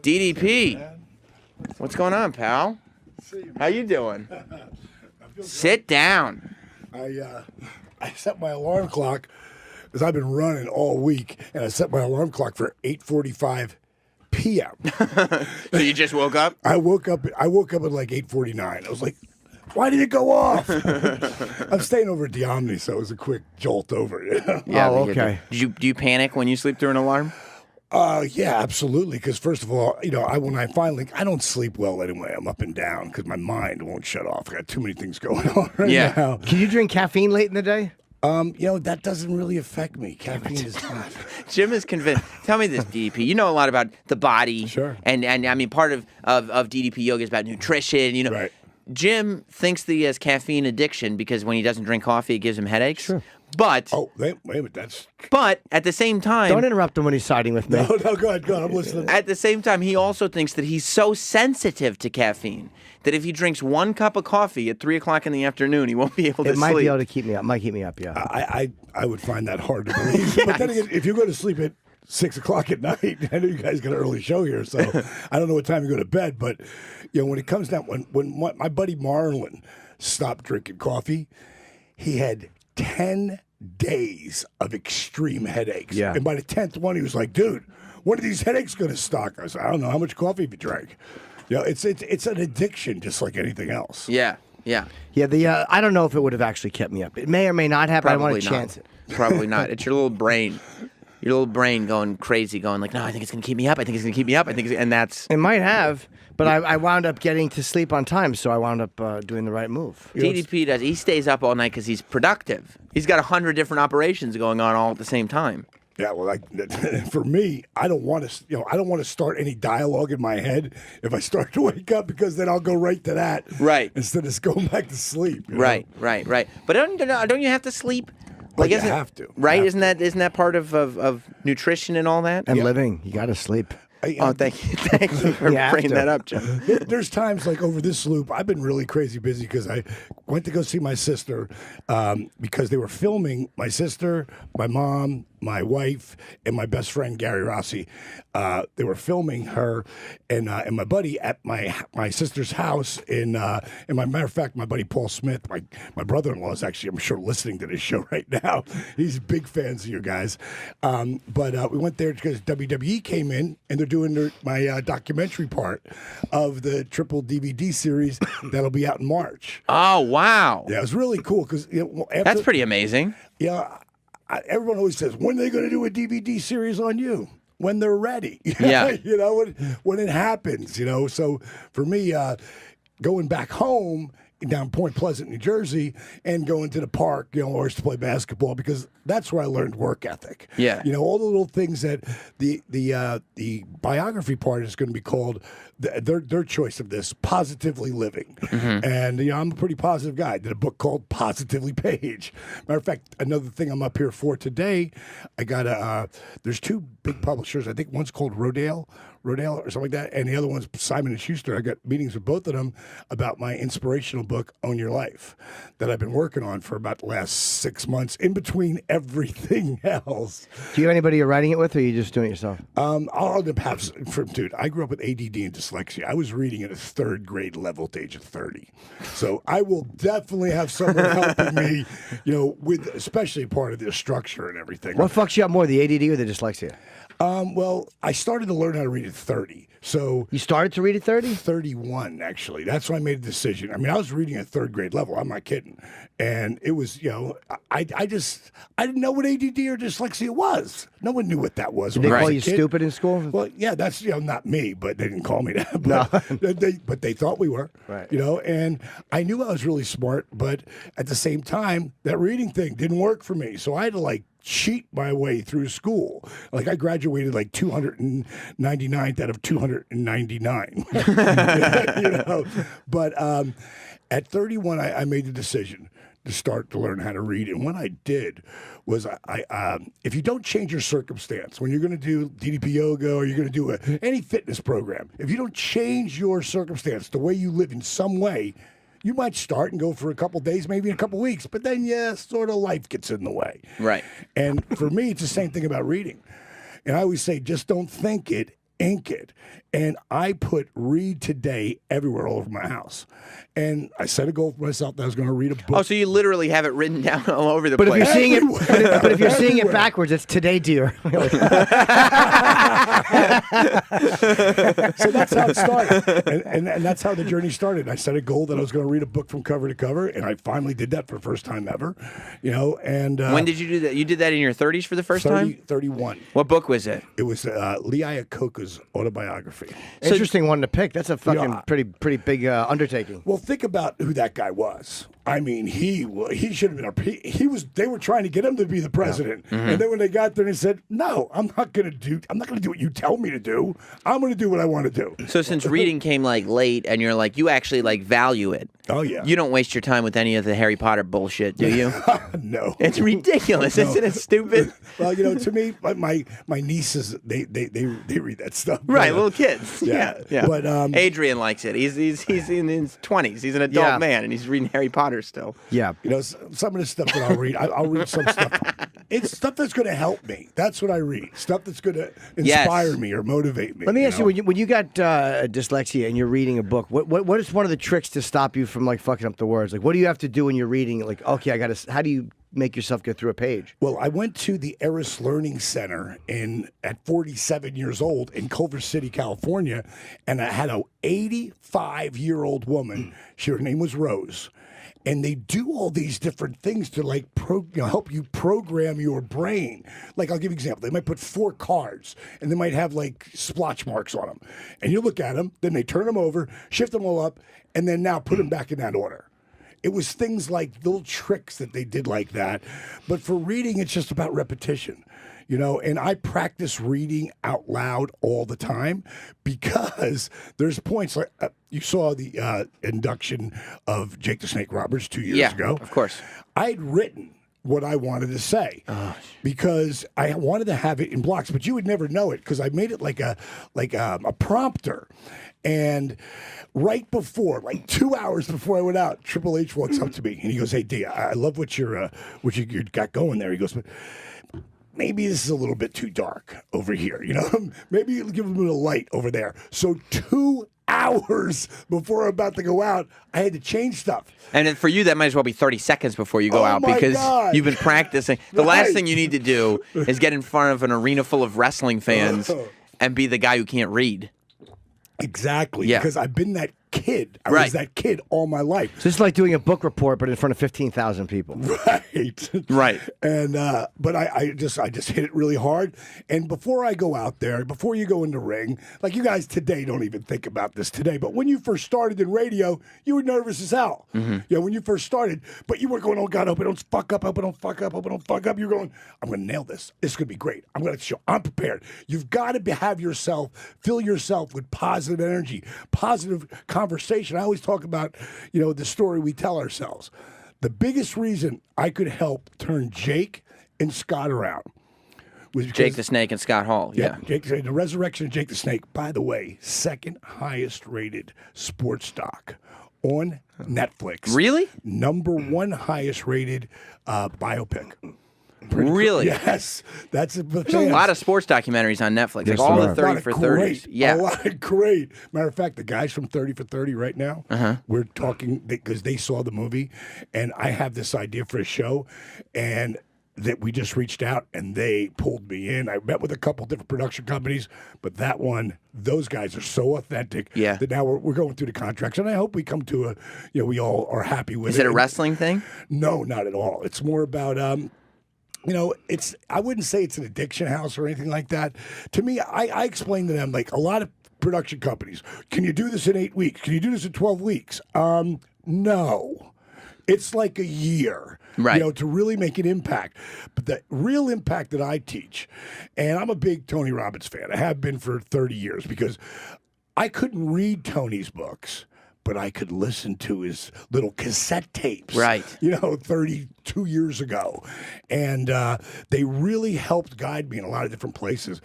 DDP, what's going on, pal? How you doing? Sit down. I set my alarm clock because I've been running all week, and I set my alarm clock for 8:45 p.m. So you just woke up? I woke up at like 8:49. I was like, why did it go off? I'm staying over at the Omni, so it was a quick jolt over. Yeah. Oh, okay. Do you panic when you sleep through an alarm? Yeah, absolutely. Because first of all, when I finally, I don't sleep well anyway. I'm up and down because my mind won't shut off. I got too many things going on right now. Can you drink caffeine late in the day? That doesn't really affect me. Caffeine is not. Jim is convinced. Tell me this, DDP. You know a lot about the body. Sure. And I mean, part of DDP yoga is about nutrition. Right. Jim thinks that he has caffeine addiction because when he doesn't drink coffee, it gives him headaches. Sure. But Wait a minute. That's. But at the same time, Don't interrupt him when he's siding with me. No, go ahead. I'm listening. at the same time, he also thinks that he's so sensitive to caffeine that if he drinks 1 cup of coffee at 3 o'clock in the afternoon, he won't be able to It sleep. might be able to keep me up. Might keep me up, yeah. I would find that hard to believe. But then again, if you go to sleep at 6 o'clock at night, I know you guys got an early show here, so I don't know what time you go to bed. But when it comes down, when my buddy Marlon stopped drinking coffee, he had 10 days of extreme headaches. Yeah. And by the 10th one, he was like, "Dude, when are these headaches going to stop?" I said, "I don't know. How much coffee have you drank?" It's an addiction, just like anything else. Yeah, yeah. Yeah, I don't know if it would have actually kept me up. It may or may not have, but I want to chance it. Probably not. It's your little brain. Your little brain going crazy, going like, no, I think it's going to keep me up. I think it's going to keep me up. And that's... It might have, but I wound up getting to sleep on time, so I wound up doing the right move. DDP does. He stays up all night because he's productive. He's got 100 different operations going on all at the same time. Yeah, well, for me, I don't want to start any dialogue in my head if I start to wake up, because then I'll go right to that, right? Instead of going back to sleep. Right. But don't you have to sleep? Like, you have to, right? Isn't that part of nutrition and all that? And living, you got to sleep. Thank you for bringing that up, Joe. There's times like over this loop, I've been really crazy busy because I went to go see my sister because they were filming my sister, my mom, my wife, and my best friend Gary Rossi. They were filming her and my buddy at my sister's house. And my matter of fact, my buddy Paul Smith, my brother-in-law, is actually, I'm sure, listening to this show right now. He's big fans of you guys. But we went there because WWE came in and they're doing my documentary part of the triple DVD series that'll be out in March. Oh, wow. Yeah, it was really cool because that's pretty amazing. Yeah, everyone always says, when are they going to do a DVD series on you? When they're ready. Yeah. When it happens, So for me, going back home down Point Pleasant, New Jersey, and going to the park, or to play basketball, because that's where I learned work ethic. Yeah. All the little things that the biography part is going to be called, their choice of this, Positively Living. Mm-hmm. And, I'm a pretty positive guy. I did a book called Positively Page. Matter of fact, another thing I'm up here for today, I got there's 2 big publishers. I think one's called Rodale or something like that, and the other one's Simon & Schuster. I got meetings with both of them about my inspirational book, Own Your Life, that I've been working on for about the last 6 months, in between everything else. Do you have anybody you're writing it with, or are you just doing it yourself? I'll end up dude, I grew up with ADD and dyslexia. I was reading at a 3rd grade level at the age of 30. So I will definitely have someone helping me, with especially part of the structure and everything. What fucks you up more, the ADD or the dyslexia? Well, I started to learn how to read at 30. So you started to read at 30? 31, actually. That's when I made a decision. I mean, I was reading at 3rd grade level. I'm not kidding. And it was, I didn't know what ADD or dyslexia was. No one knew what that was. Did they call you stupid in school? Well, yeah, that's, not me, but they didn't call me that. But, but they thought we were, right. And I knew I was really smart, but at the same time, that reading thing didn't work for me. So I had to, cheat my way through school. I graduated 299th out of 299. But at 31, I made the decision to start to learn how to read. And what I did was if you don't change your circumstance, when you're going to do DDP yoga or you're going to do any fitness program, if you don't change your circumstance, the way you live in some way, you might start and go for a couple days, maybe a couple weeks, but then, sort of life gets in the way. Right. And for me, it's the same thing about reading. And I always say, just don't think it ink it. And I put read today everywhere all over my house. And I set a goal for myself that I was going to read a book. Oh, so you literally have it written down all over the But if place. you're seeing it, but if you're seeing it Everywhere. backwards, it's today, dear. So that's how it started. And that's how the journey started. I set a goal that I was going to read a book from cover to cover, and I finally did that for the first time ever. And When did you do that? You did that in your 30s for the first time? 31. What book was it? It was Lee Iacocca's autobiography. Interesting one to pick. That's a fucking Yeah. pretty big undertaking. Well, think about who that guy was. I mean, he should have been he was. They were trying to get him to be the president, and then when they got there, he said, "No, I'm not going to do what you tell me to do. I'm going to do what I want to do." So since reading came like late, and you're like, you actually like value it. Oh yeah. You don't waste your time with any of the Harry Potter bullshit, do you? No. It's ridiculous, isn't it? Stupid. Well, to me, my nieces they read that stuff. Right, But, little kids. yeah. Yeah. But, Adrian likes it. He's in his 20s. He's an adult Yeah. man, and he's reading Harry Potter still. Yeah. some of the stuff that I'll read, I'll read some stuff. It's stuff that's going to help me. That's what I read. Stuff that's going to inspire me or motivate me. Let me ask you, when you got dyslexia and you're reading a book, what is one of the tricks to stop you from like fucking up the words? Like, what do you have to do when you're reading? Like, okay, how do you make yourself get through a page? Well, I went to the Eris Learning Center at 47 years old in Culver City, California, and I had a 85-year-old woman. Her name was Rose. And they do all these different things to like help you program your brain. Like, I'll give you an example. They might put 4 cards, and they might have like splotch marks on them. And you look at them, then they turn them over, shift them all up, and then now put them back in that order. It was things like little tricks that they did like that. But for reading, it's just about repetition. And I practice reading out loud all the time because there's points like you saw the induction of Jake the Snake Roberts 2 years ago. Of course. I had written what I wanted to say because I wanted to have it in blocks, but you would never know it because I made it like a prompter. And right before, like 2 hours before I went out, Triple H walks up to me and he goes, "Hey, D, I love what you got going there." He goes, "But maybe this is a little bit too dark over here. Maybe you give them a little light over there." So 2 hours before I'm about to go out, I had to change stuff. And then for you, that might as well be 30 seconds before you go out my because God. you've been practicing. The last Right. thing you need to do is get in front of an arena full of wrestling fans and be the guy who can't read. Exactly. Yeah. Because I've been that kid. I Right. was that kid all my life. So it's like doing a book report, but in front of 15,000 people. Right. Right. And but I just hit it really hard. And before I go out there, before you go in the ring, like you guys today don't even think about this today, but when you first started in radio, you were nervous as hell. When you first started, but you were going, "Oh God, I hope I don't fuck up, I hope I don't fuck up, I hope I don't fuck up." You're going, "I'm going to nail this. This is going to be great. I'm going to show. I'm prepared." You've got to fill yourself with positive energy, positive conversation. I always talk about, the story we tell ourselves. The biggest reason I could help turn Jake and Scott around was because Jake the Snake and Scott Hall. Yeah. the resurrection of Jake the Snake, by the way, second highest rated sports doc on Netflix. Really? Number 1 highest rated biopic. Really? Yes. That's There's a lot of sports documentaries on Netflix, Yes, like all there the are. 30 for 30s. A Yeah. lot of great. Matter of fact, the guys from 30 for 30 right now, we're talking because they saw the movie, and I have this idea for a show, and that we just reached out and they pulled me in. I met with a couple different production companies, but that one, those guys are so authentic that now we're going through the contracts, and I hope we come to we all are happy with it. Is it a wrestling thing? No, not at all. It's more about I wouldn't say it's an addiction house or anything like that. To me, I explain to them, like a lot of production companies, can you do this in 8 weeks? Can you do this in 12 weeks? No. It's like a year, right? To really make an impact. But the real impact that I teach, and I'm a big Tony Robbins fan. I have been for 30 years because I couldn't read Tony's books, but I could listen to his little cassette tapes, right? 32 years ago. And they really helped guide me in a lot of different places.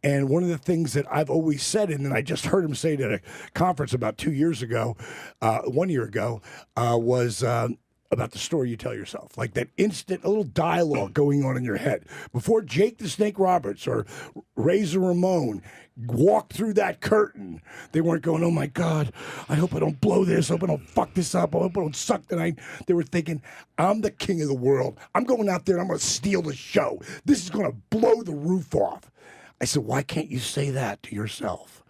And one of the things that I've always said, and then I just heard him say it at a conference about 1 year ago, was about the story you tell yourself, like that instant little dialogue going on in your head. Before Jake the Snake Roberts or Razor Ramon walked through that curtain, they weren't going, oh my God, I hope I don't blow this, I hope I don't fuck this up, I hope I don't suck tonight. They were thinking, I'm the king of the world. I'm going out there and I'm going to steal the show. This is going to blow the roof off. I said, why can't you say that to yourself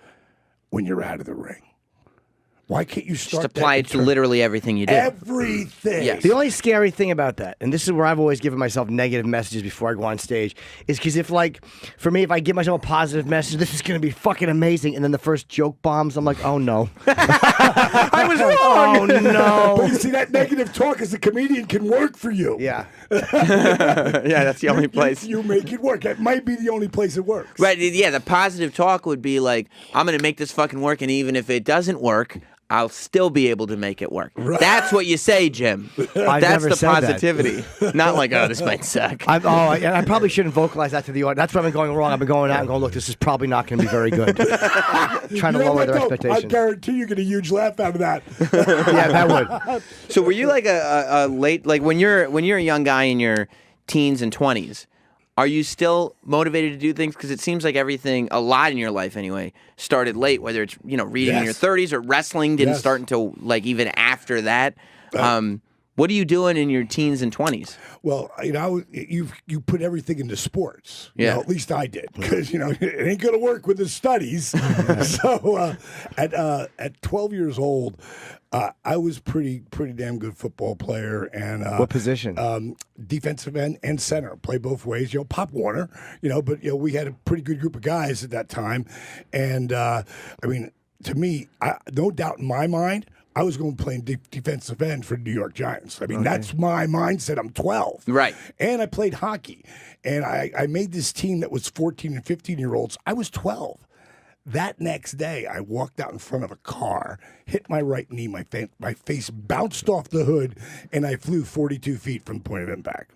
when you're out of the ring? Why can't you start Just apply it to literally everything you do. Everything. Yes. The only scary thing about that, and this is where I've always given myself negative messages before I go on stage, is because if, like, for me, if I give myself a positive message, this is going to be fucking amazing, and then the first joke bombs, I'm like, oh no. I was wrong. Oh no. But you see, that negative talk as a comedian can work for you. Yeah. Yeah, that's the only place. You make it work. It might be the only place it works. Right, yeah, the positive talk would be like, I'm going to make this fucking work, and even if it doesn't work, I'll still be able to make it work. Right. That's what you say, Jim. I've That's never the said that. positivity. Not like, oh, this might suck. I probably shouldn't vocalize that to the audience. That's where I've been going wrong. I've been going out and going, look, this is probably not going to be very good. Trying to lower their expectations. I guarantee you get a huge laugh out of that. Yeah, that would. So were you like a late, like when you're a young guy in your teens and 20s, are you still motivated to do things? Because it seems like everything, a lot in your life anyway, started late, whether it's, reading in your 30s or wrestling didn't start until like even after that. What are you doing in your teens and 20s? Well, you put everything into sports. Yeah. At least I did, because it ain't going to work with the studies. So at 12 years old, I was pretty damn good football player. And What position? Defensive end and center. Play both ways. Pop Warner. But we had a pretty good group of guys at that time. And to me, no doubt in my mind, I was going to play defensive end for the New York Giants. That's my mindset. I'm 12. Right. And I played hockey. And I made this team that was 14 and 15-year-olds. I was 12. That next day, I walked out in front of a car, hit my right knee, my face bounced off the hood, and I flew 42 feet from point of impact.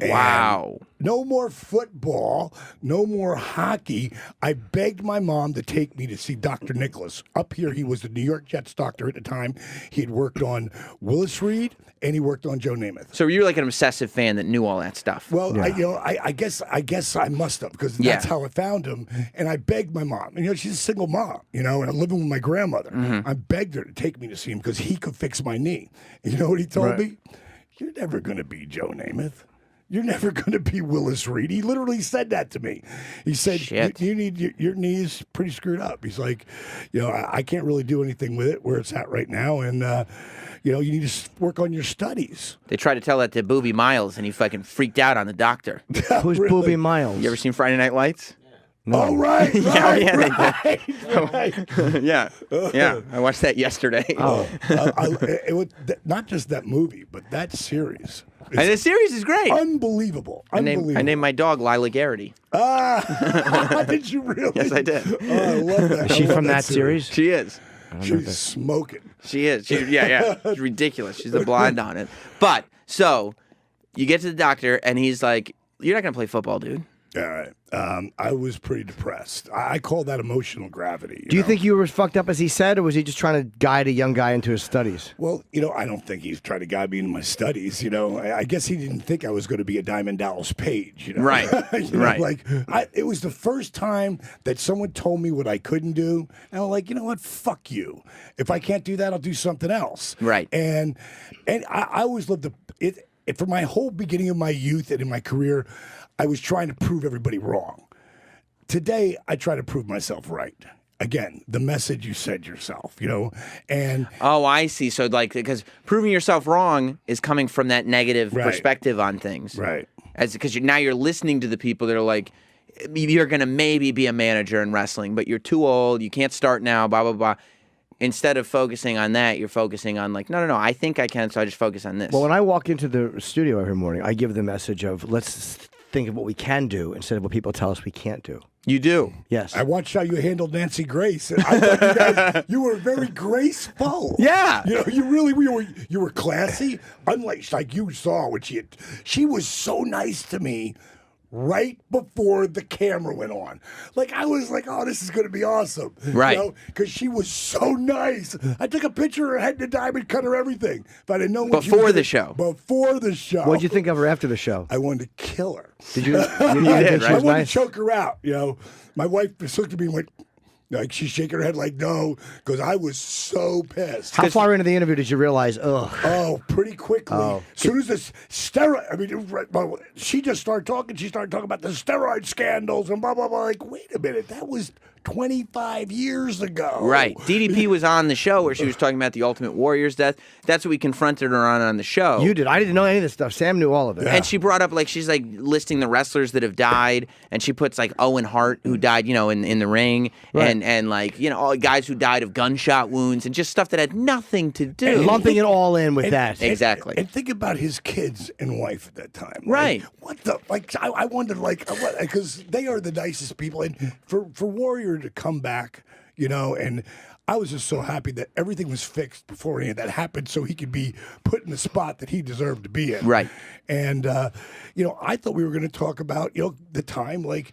Wow. And no more football, no more hockey. I begged my mom to take me to see Dr. Nicholas. Up here, he was the New York Jets doctor at the time. He had worked on Willis Reed, and he worked on Joe Namath. So you're like an obsessive fan that knew all that stuff. Well, I guess I must have, because that's how I found him. And I begged my mom. And she's a single mom, and I'm living with my grandmother. I begged her to take me to see him because he could fix my knee. You know what he told me? You're never going to be Joe Namath. You're never going to be Willis Reed. He literally said that to me. He said, you need your knee is pretty screwed up. He's like, I can't really do anything with it where it's at right now. And, you need to work on your studies. They tried to tell that to Booby Miles, and he fucking freaked out on the doctor. Who's Booby Miles? You ever seen Friday Night Lights? No. Oh, right. Yeah. I watched that yesterday. Oh, it was not just that movie, but that series. And the series is great. Unbelievable. I named my dog Lila Garrity. Did you really? Yes, I did. Oh, I love that. Is she from that series? She is. She's smoking. She is. She's ridiculous. She's the blonde on it. But, so, you get to the doctor, and he's like, you're not going to play football, dude. All right. I was pretty depressed. I call that emotional gravity. Do you think you were as fucked up as he said, or was he just trying to guide a young guy into his studies? Well, I don't think he's trying to guide me into my studies. I guess he didn't think I was going to be a Diamond Dallas Page. Right. Right. It was the first time that someone told me what I couldn't do, and I'm like, you know what? Fuck you. If I can't do that, I'll do something else. Right. And I always loved it. For my whole beginning of my youth and in my career, I was trying to prove everybody wrong. Today, I try to prove myself right. Again, the message you said yourself, and... Oh, I see. So, because proving yourself wrong is coming from that negative perspective on things. Right. Because now you're listening to the people that are like, you're going to maybe be a manager in wrestling, but you're too old, you can't start now, blah, blah, blah. Instead of focusing on that, you're focusing on no, I think I can, so I just focus on this. Well, when I walk into the studio every morning, I give the message of let's think of what we can do instead of what people tell us we can't do. You do? Yes. I watched how you handled Nancy Grace. And I thought you were very graceful. Yeah. You really you were classy. Unlike you saw what she was so nice to me right before the camera went on. Like, I was like, oh, this is going to be awesome. Right. Because she was so nice. I took a picture of her head in a diamond, cut her everything. If I didn't know what Before the show. Before the show. What'd you think of her after the show? I wanted to kill her. Did you? did, She was right? I wanted nice? to choke her out. My wife just looked at me and went, like, she's shaking her head like, no, because I was so pissed. How far into the interview did you realize, ugh? Oh, pretty quickly. As soon as this steroid, she just started talking. She started talking about the steroid scandals and blah, blah, blah. Like, wait a minute, that was 25 years ago. Right. DDP was on the show where she was talking about the Ultimate Warrior's death. That's what we confronted her on the show. You did. I didn't know any of this stuff. Sam knew all of it. And she brought up, like, she's like listing the wrestlers that have died, and she puts like Owen Hart, who died, in the ring, and like, all guys who died of gunshot wounds, and just stuff that had nothing to do. And lumping it all in with that. Exactly. And think about his kids and wife at that time. Right. What the, like, I wondered, like, because they are the nicest people. And for Warrior to come back, and I was just so happy that everything was fixed before any of that happened so he could be put in the spot that he deserved to be in. Right. And, I thought we were going to talk about, the time, like,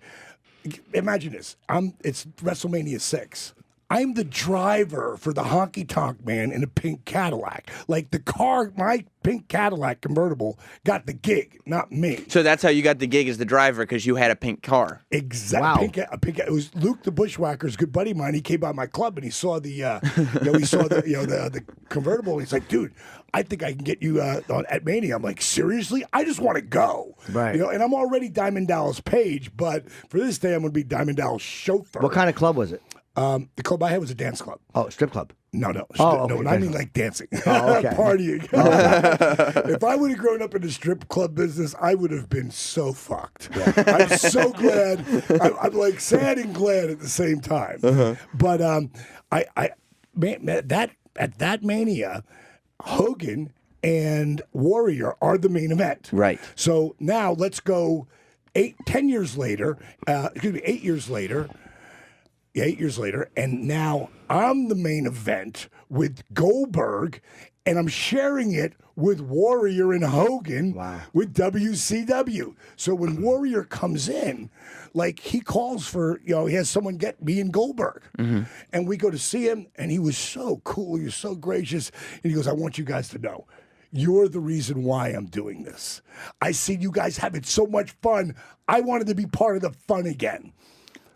imagine this. It's WrestleMania 6. I'm the driver for the honky tonk man in a pink Cadillac. Like, the car, my pink Cadillac convertible got the gig, not me. So that's how you got the gig as the driver, because you had a pink car. Exactly. Wow. It was Luke the Bushwhacker's good buddy of mine. He came by my club and he saw the, the convertible. And he's like, dude, I think I can get you at Mania. I'm like, seriously? I just want to go. Right. And I'm already Diamond Dallas Page, but for this day I'm going to be Diamond Dallas chauffeur. What kind of club was it? The club I had was a dance club. Oh, strip club. No. Okay, No, I mean like dancing. Oh, okay. Partying. If I would have grown up in the strip club business, I would have been so fucked. I'm so glad. I'm like sad and glad at the same time. But at that Mania, Hogan and Warrior are the main event. Right. So now let's go 8 years later, and now I'm the main event with Goldberg, and I'm sharing it with Warrior and Hogan with WCW. So when Warrior comes in, like, he calls for, he has someone get me and Goldberg. And we go to see him, and he was so cool. He was so gracious. And he goes, I want you guys to know, you're the reason why I'm doing this. I see you guys having so much fun. I wanted to be part of the fun again.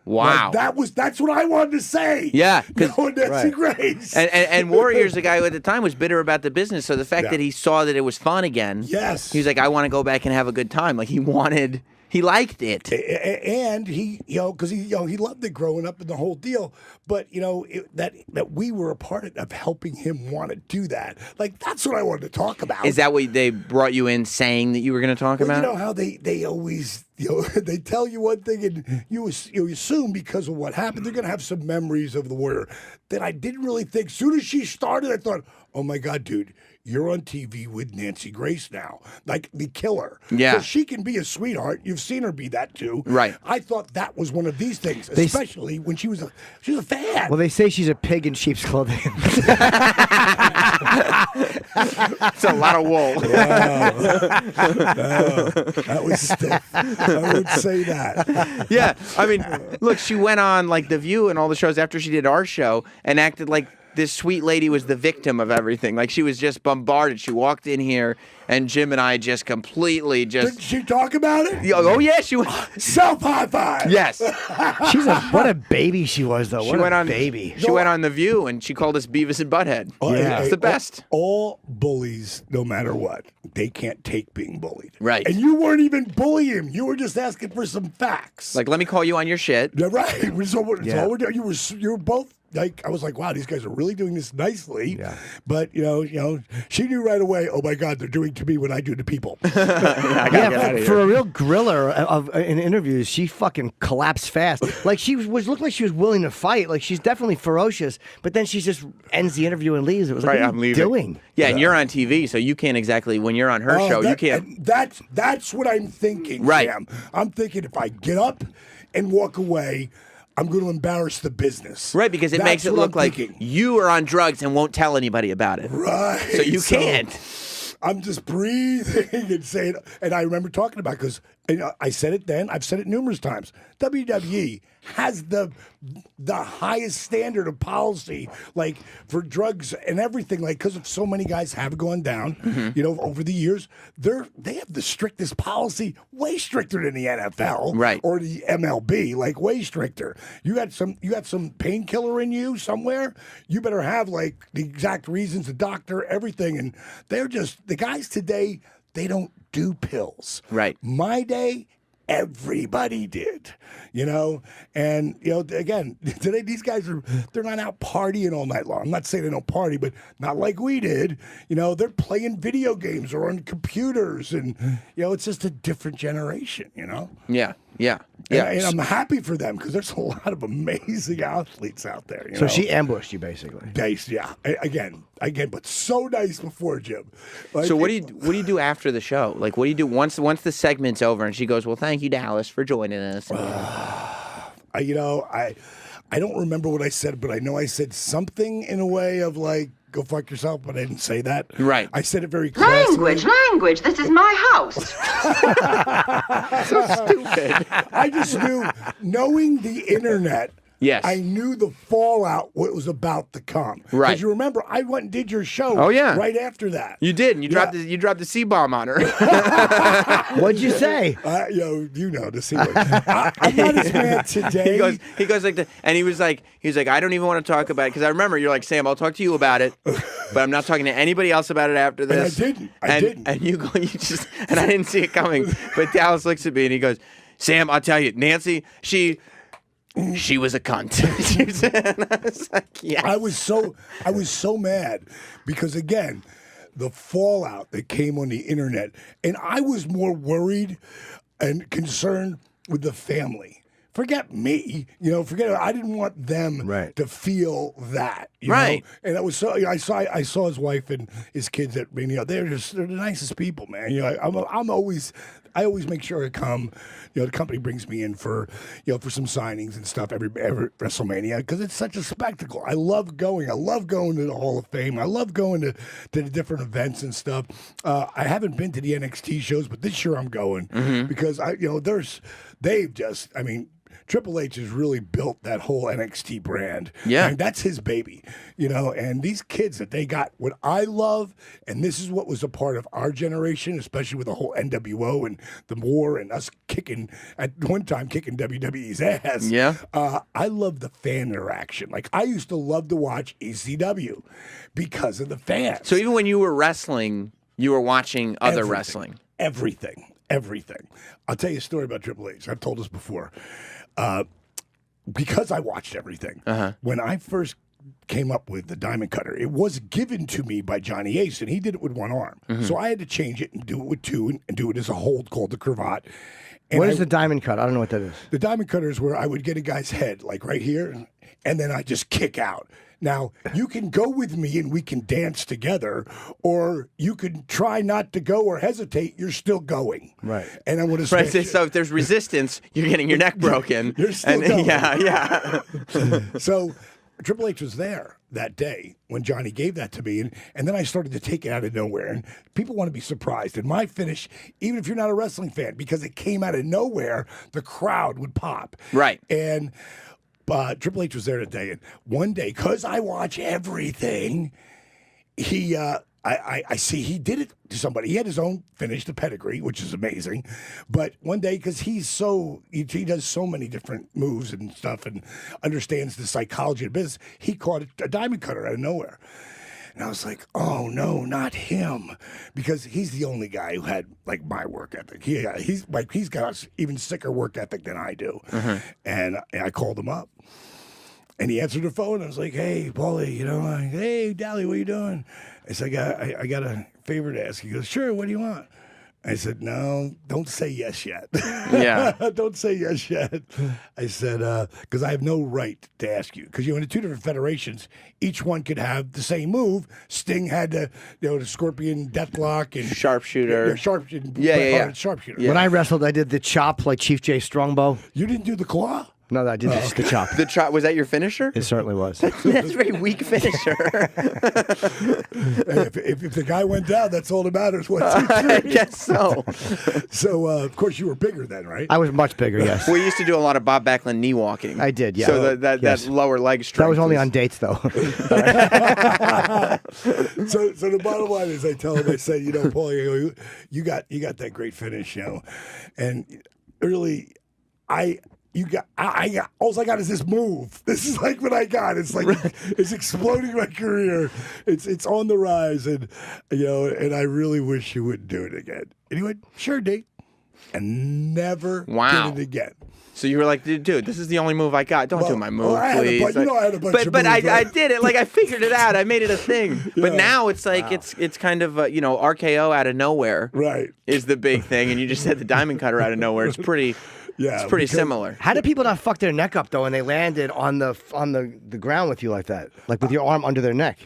Wow. Like, that's what I wanted to say. Yeah. Nancy Grace. And Warrior's the guy who at the time was bitter about the business. So the fact that he saw that it was fun again. Yes. He was like, I want to go back and have a good time. Like, he liked it. And he, because he loved it growing up and the whole deal. But, that we were a part of helping him want to do that. Like, that's what I wanted to talk about. Is that what they brought you in saying that you were going to talk about? You know how they always, they tell you one thing and you assume because of what happened, they're going to have some memories of the Warrior that I didn't really think. As soon as she started, I thought, oh my God, dude, you're on TV with Nancy Grace now, like the killer. Yeah. 'Cause she can be a sweetheart. You've seen her be that too. Right. I thought that was one of these things, especially when she was a fan. Well, they say she's a pig in sheep's clothing. It's a lot of wool. That was stiff. I would say that. Yeah. I mean, look, she went on like The View and all the shows after she did our show and acted like this sweet lady was the victim of everything. Like, she was just bombarded. She walked in here, and Jim and I just completely just... Did she talk about it? Oh, yeah, she was... Self-high five! Yes. What a baby she was, though. What a baby. She went on The View, and she called us Beavis and Butthead. Yeah. It's the best. All bullies, no matter what, they can't take being bullied. Right. And you weren't even bullying. You were just asking for some facts. Like, let me call you on your shit. Yeah, right. You were both... Like, I was like, wow, these guys are really doing this nicely. Yeah. But, she knew right away, oh, my God, they're doing to me what I do to people. For a real griller in interviews, she fucking collapsed fast. Like, looked like she was willing to fight. Like, she's definitely ferocious, but then she just ends the interview and leaves. It was like, what are you doing? Yeah, and you're on TV, so you can't exactly, when you're on her show, you can't. That's what I'm thinking, right. Sam. I'm thinking if I get up and walk away, I'm going to embarrass the business. Right, because it makes it look like you are on drugs and won't tell anybody about it. Right. So you can't. I'm just breathing and saying, and I remember talking about it because And I said it then. I've said it numerous times. WWE has the highest standard of policy, like for drugs and everything, like because of so many guys have gone down, you know, over the years. They have the strictest policy, way stricter than the NFL, right, or the MLB, like way stricter. You got some painkiller in you somewhere. You better have like the exact reasons, the doctor, everything, and they're just the guys today. They don't do pills. Right. My day, everybody did, you know? And, you know, again, today these guys they're not out partying all night long. I'm not saying they don't party, but not like we did. You know, they're playing video games or on computers. And, you know, it's just a different generation, you know? Yeah. And I'm happy for them because there's a lot of amazing athletes out there. You so know? she ambushed you, basically. Yeah. Again, but so nice before, Jim. Like, so what do you do after the show? Like, what do you do once the segment's over and she goes, "Well, thank you, Dallas, for joining us." I don't remember what I said, but I know I said something in a way of like, "Go fuck yourself," but I didn't say that. Right. I said it very classically. Language. This is my house. So stupid. I just knew, knowing the internet. Yes. I knew the fallout, what was about to come. Right. Because you remember, I went and did your show. Oh, yeah. Right after that. You did. And you dropped the C-bomb on her. What'd you say? You know the C-word. I'm not as mad today. He goes like, and he was like, I don't even want to talk about it because I remember you're like, Sam, I'll talk to you about it, but I'm not talking to anybody else about it after this. And I didn't. And you go, and I didn't see it coming. But Dallas looks at me and he goes, Sam, I'll tell you, Nancy, she was a cunt. And I was like, yes. I was so mad because, again, the fallout that came on the internet, and I was more worried and concerned with the family. Forget me, you know. I didn't want them to feel that, you know. And it was so. I saw his wife and his kids. They're the nicest people, man. You know, I always make sure I come. You know, the company brings me in for some signings and stuff every WrestleMania because it's such a spectacle. I love going. I love going to the Hall of Fame. I love going to the different events and stuff. I haven't been to the NXT shows, but this year I'm going because Triple H has really built that whole NXT brand. Yeah. I mean, that's his baby, you know, and these kids that they got, what I love, and this is what was a part of our generation, especially with the whole NWO and the war and us at one time kicking WWE's ass. Yeah. I love the fan interaction. Like, I used to love to watch ECW because of the fans. So even when you were wrestling, you were watching other wrestling. Everything. I'll tell you a story about Triple H. I've told this before. Because I watched everything. When I first came up with the diamond cutter, it was given to me by Johnny Ace, and he did it with one arm. So I had to change it and do it with two and do it as a hold called the cravat. And what is the diamond cut? I don't know what that is. The diamond cutter is where I would get a guy's head, like right here, and then I just kick out. Now, you can go with me and we can dance together, or you can try not to go or hesitate. You're still going. Right. And I want to switch. Right. So if there's resistance, you're getting your neck broken. You're still going. Yeah. So Triple H was there that day when Johnny gave that to me, and then I started to take it out of nowhere. And people want to be surprised. And my finish, even if you're not a wrestling fan, because it came out of nowhere, the crowd would pop. Right. And Triple H was there today, and one day, because I watch everything, I see he did it to somebody. He had his own finish, the pedigree, which is amazing. But one day, because he does so many different moves and stuff and understands the psychology of business, he caught a diamond cutter out of nowhere. And I was like, oh, no, not him. Because he's the only guy who had, like, my work ethic. He's got even sicker work ethic than I do. And I called him up. And he answered the phone. I was like, hey, Paulie, hey, Dally, what are you doing? I said, I got a favor to ask. He goes, sure, what do you want? I said, no, don't say yes yet. Yeah. Don't say yes yet. I said, because I have no right to ask you. Because, in the two different federations, each one could have the same move. Sting had the Scorpion Deathlock and Sharpshooter. Sharpshooter. Yeah. Sharpshooter. When I wrestled, I did the chop like Chief J Strongbow. You didn't do the claw? No, I did the chop. The chop, was that your finisher? It certainly was. That's a very weak finisher. Hey, if the guy went down, that's all that matters. 1, 2, 3. I guess so. So, of course, you were bigger then, right? I was much bigger, yes. We used to do a lot of Bob Backlund knee walking. I did, yeah. So that lower leg strength. That was only on dates, though. So the bottom line is, I tell him, I say, you know, Paul, you got that great finish, you know, and really, all I got is this move. This is like what I got. It's like it's exploding my career. It's on the rise, and you know, and I really wish you wouldn't do it again. And he went, sure, D, and never did it again. So you were like, dude, this is the only move I got. Don't do my move, please. You know, I had a bunch of moves. But I did it. Like, I figured it out. I made it a thing. Yeah. But now it's like it's kind of you know, RKO out of nowhere. Right. Is the big thing, and you just said the diamond cutter out of nowhere. It's pretty. Yeah, it's pretty similar. How did people not fuck their neck up though when they landed on the ground with you like that, like with your arm under their neck?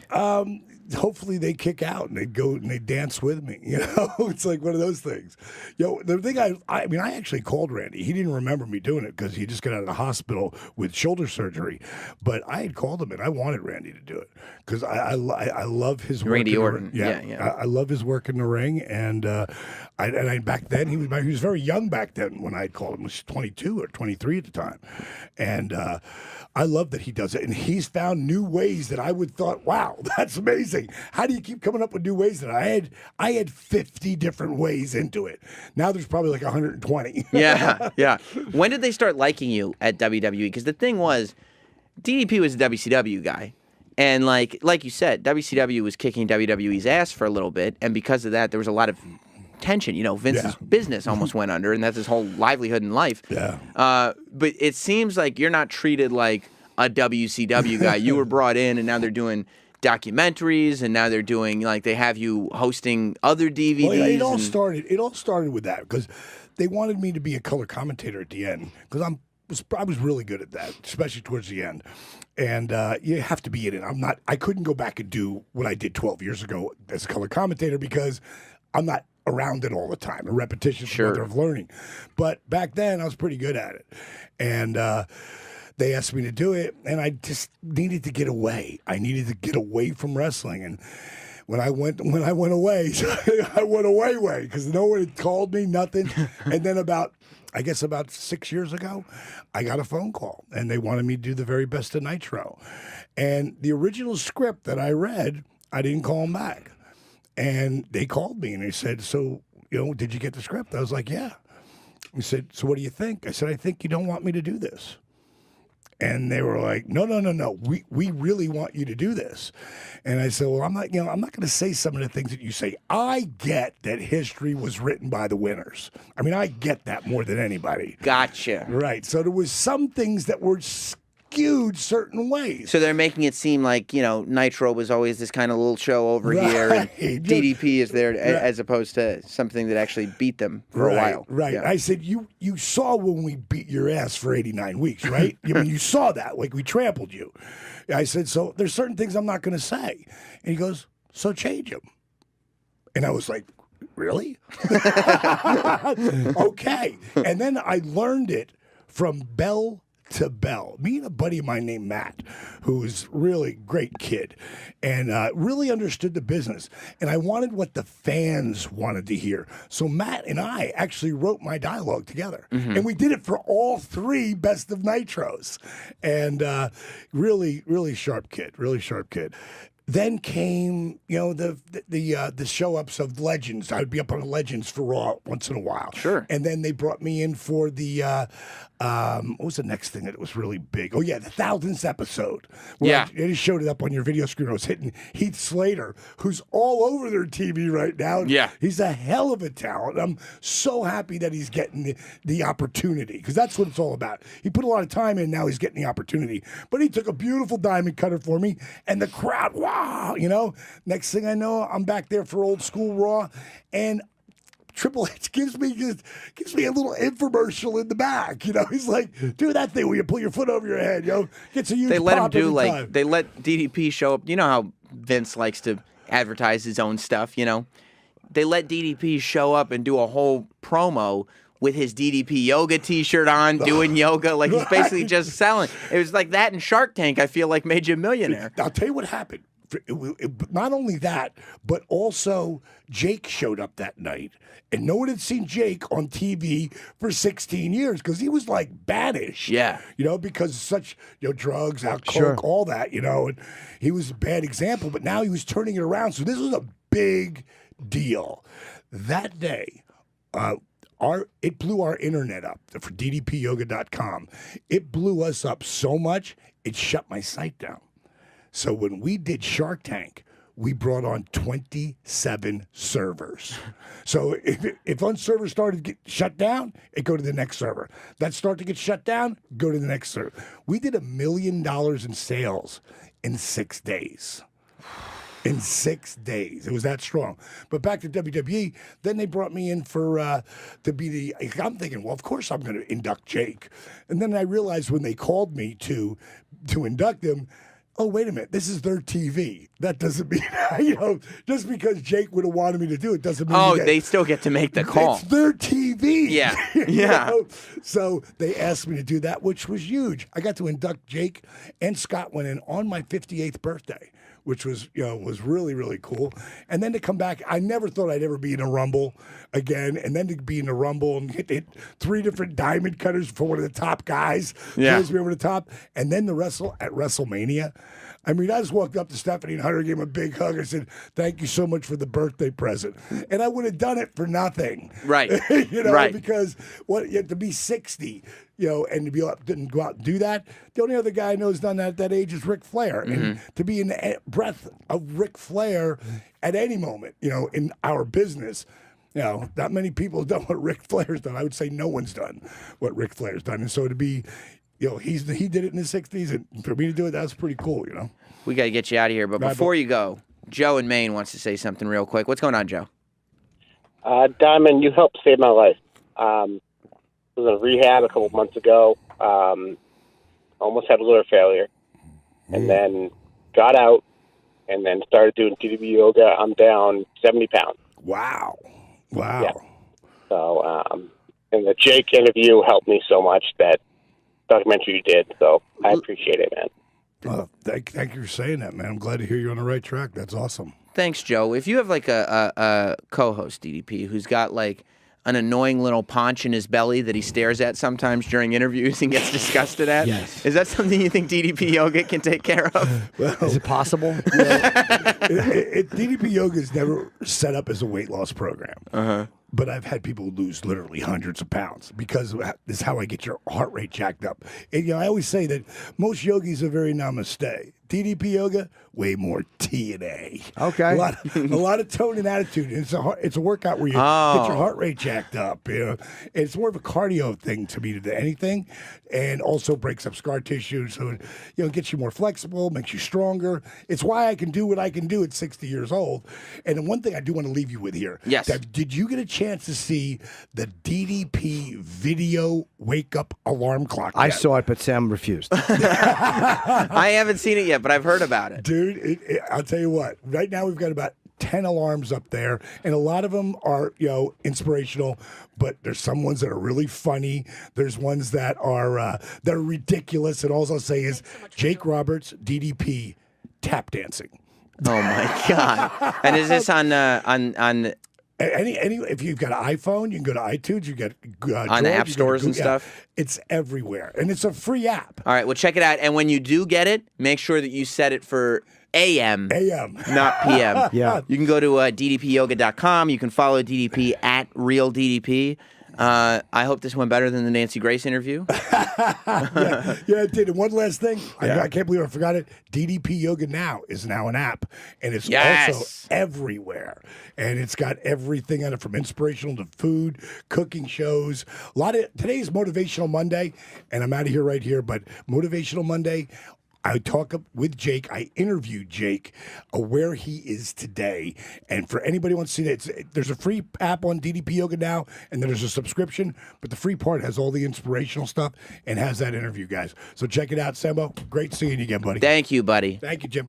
Hopefully they kick out and they go and they dance with me. You know, it's like one of those things. Yo, the thing I mean, I actually called Randy. He didn't remember me doing it because he just got out of the hospital with shoulder surgery. But I had called him and I wanted Randy to do it because I love his work. Randy Orton. Yeah. I love his work in the ring, and I back then he was very young back then when I had called him. He was 22 or 23 at the time, and I love that he does it, and he's found new ways that I would thought, wow, that's amazing. How do you keep coming up with new ways? That I had 50 different ways into it. Now there's probably like 120. Yeah. When did they start liking you at WWE? Because the thing was, DDP was a WCW guy. And like you said, WCW was kicking WWE's ass for a little bit, and because of that, there was a lot of tension. You know, Vince's business almost went under, and that's his whole livelihood in life. Yeah. But it seems like you're not treated like a WCW guy. You were brought in, and now they're doing documentaries, and now they're doing, like, they have you hosting other DVDs. Well, it all started with that because they wanted me to be a color commentator at the end because I was really good at that, especially towards the end. And you have to be in it. I couldn't go back and do what I did 12 years ago as a color commentator because I'm not around it all the time. And repetition is the mother of learning. But back then, I was pretty good at it. And they asked me to do it, and I just needed to get away. I needed to get away from wrestling. And when I went away, I went away because no one had called me, nothing. And then about 6 years ago, I got a phone call, and they wanted me to do the very best of Nitro. And the original script that I read, I didn't call them back. And they called me, and they said, so, you know, did you get the script? I was like, yeah. He said, so what do you think? I said, I think you don't want me to do this. And they were like, no. We really want you to do this. And I said, well, I'm not going to say some of the things that you say. I get that history was written by the winners. I mean, I get that more than anybody. Gotcha. Right. So there was some things that were skewed certain ways. So they're making it seem like, you know, Nitro was always this kind of little show over here, and DDP is there as opposed to something that actually beat them for a while. Right. Yeah. I said, you saw when we beat your ass for 89 weeks, right? I mean, you saw that, like we trampled you. I said, so there's certain things I'm not going to say. And he goes, so change them. And I was like, really? Okay. And then I learned it from bell to bell. Me and a buddy of mine named Matt, who's really great kid and really understood the business. And I wanted what the fans wanted to hear. So Matt and I actually wrote my dialogue together. And we did it for all 3 Best of Nitros. And really, really sharp kid. Then came, you know, the show-ups of Legends. I would be up on Legends for Raw once in a while. Sure. And then they brought me in for the, what was the next thing that was really big? Oh, yeah, the 1000th episode. I just showed it up on your video screen. I was hitting Heath Slater, who's all over their TV right now. Yeah. He's a hell of a talent. I'm so happy that he's getting the opportunity, because that's what it's all about. He put a lot of time in, now he's getting the opportunity. But he took a beautiful diamond cutter for me, and the crowd, wow, you know. Next thing I know, I'm back there for old school Raw, and Triple H gives me a little infomercial in the back. You know, he's like, do that thing where you pull your foot over your head. You know, gets a huge They let him pop do every like time. they let DDP show up. You know how Vince likes to advertise his own stuff. You know, they let DDP show up and do a whole promo with his DDP yoga T-shirt on, doing yoga. Like he's basically just selling. It was like that in Shark Tank. I feel like made you a millionaire. I'll tell you what happened. Not only that, but also Jake showed up that night. And no one had seen Jake on TV for 16 years because he was like baddish. Yeah. Because of such, drugs, alcohol, all that, and he was a bad example. But now he was turning it around. So this was a big deal. That day, it blew our internet up for ddpyoga.com. It blew us up so much, it shut my site down. So when we did Shark Tank, we brought on 27 servers. So if one server started to get shut down, it go to the next server. That start to get shut down, go to the next server. We did $1 million in sales in 6 days. In 6 days. It was that strong. But back to WWE, then they brought me in for to be I'm thinking, well, of course I'm going to induct Jake. And then I realized when they called me to induct him, oh, wait a minute, this is their TV. That doesn't mean, just because Jake would have wanted me to do it doesn't mean they still get to make the call. It's their TV. Yeah, yeah. So they asked me to do that, which was huge. I got to induct Jake, and Scott went in on my 58th birthday, which was, was really, really cool. And then to come back, I never thought I'd ever be in a Rumble again. And then to be in a Rumble and hit 3 different diamond cutters for one of the top guys. Yeah. Me over the top. And then to wrestle at WrestleMania. I mean, I just walked up to Stephanie and Hunter, gave him a big hug. I said, thank you so much for the birthday present. And I would have done it for nothing. Right. Right. Because you have to be 60, and to be didn't go out and do that. The only other guy I know who's done that at that age is Ric Flair. Mm-hmm. And to be in the breath of Ric Flair at any moment, in our business, not many people have done what Ric Flair's done. I would say no one's done what Ric Flair's done. And so to be, he did it in his 60s, and for me to do it, that's pretty cool, We got to get you out of here. But before you go, Joe in Maine wants to say something real quick. What's going on, Joe? Diamond, you helped save my life. I was in rehab a couple months ago. Almost had a liver failure. And then got out and then started doing DDP yoga. I'm down 70 pounds. Wow. Yeah. So, and the Jake interview helped me so much, that documentary you did. So I appreciate it, man. Thank you for saying that, man. I'm glad to hear you're on the right track. That's awesome. Thanks, Joe. If you have like a co-host, DDP, who's got like an annoying little paunch in his belly that he stares at sometimes during interviews and gets disgusted at, yes. Is that something you think DDP Yoga can take care of? Well, is it possible? DDP Yoga is never set up as a weight loss program. Uh-huh. But I've had people lose literally hundreds of pounds because this is how I get your heart rate jacked up. And, I always say that most yogis are very namaste. DDP yoga, way more T and A. Okay. A lot of tone and attitude. It's a workout where you get your heart rate jacked up. It's more of a cardio thing to me than anything, and also breaks up scar tissue. So it gets you more flexible, makes you stronger. It's why I can do what I can do at 60 years old. And then one thing I do want to leave you with here. Yes. Did you get a chance to see the DDP video wake up alarm clock yet? I saw it, but Sam refused. I haven't seen it yet, but I've heard about it. Dude, I'll tell you what. Right now we've got about 10 alarms up there, and a lot of them are, inspirational, but there's some ones that are really funny. There's ones that are ridiculous, and all I'll say is Jake Roberts, DDP, tap dancing. Oh my God! And is this on if you've got an iPhone, you can go to iTunes. You get on the app stores and stuff. It's everywhere, and it's a free app. All right, well, check it out. And when you do get it, make sure that you set it for AM, not PM. Yeah, you can go to ddpyoga.com. You can follow DDP at RealDDP. I hope this went better than the Nancy Grace interview. yeah, it did. And one last thing, I can't believe I forgot it. DDP Yoga Now is now an app, and it's also everywhere. And it's got everything on it, from inspirational to food, cooking shows. Today's Motivational Monday, and I'm out of here right here. But Motivational Monday, I talk with Jake. I interviewed Jake where he is today. And for anybody who wants to see that, there's a free app on DDP Yoga Now, and then there's a subscription. But the free part has all the inspirational stuff and has that interview, guys. So check it out, Sembo. Great seeing you again, buddy. Thank you, buddy. Thank you, Jim.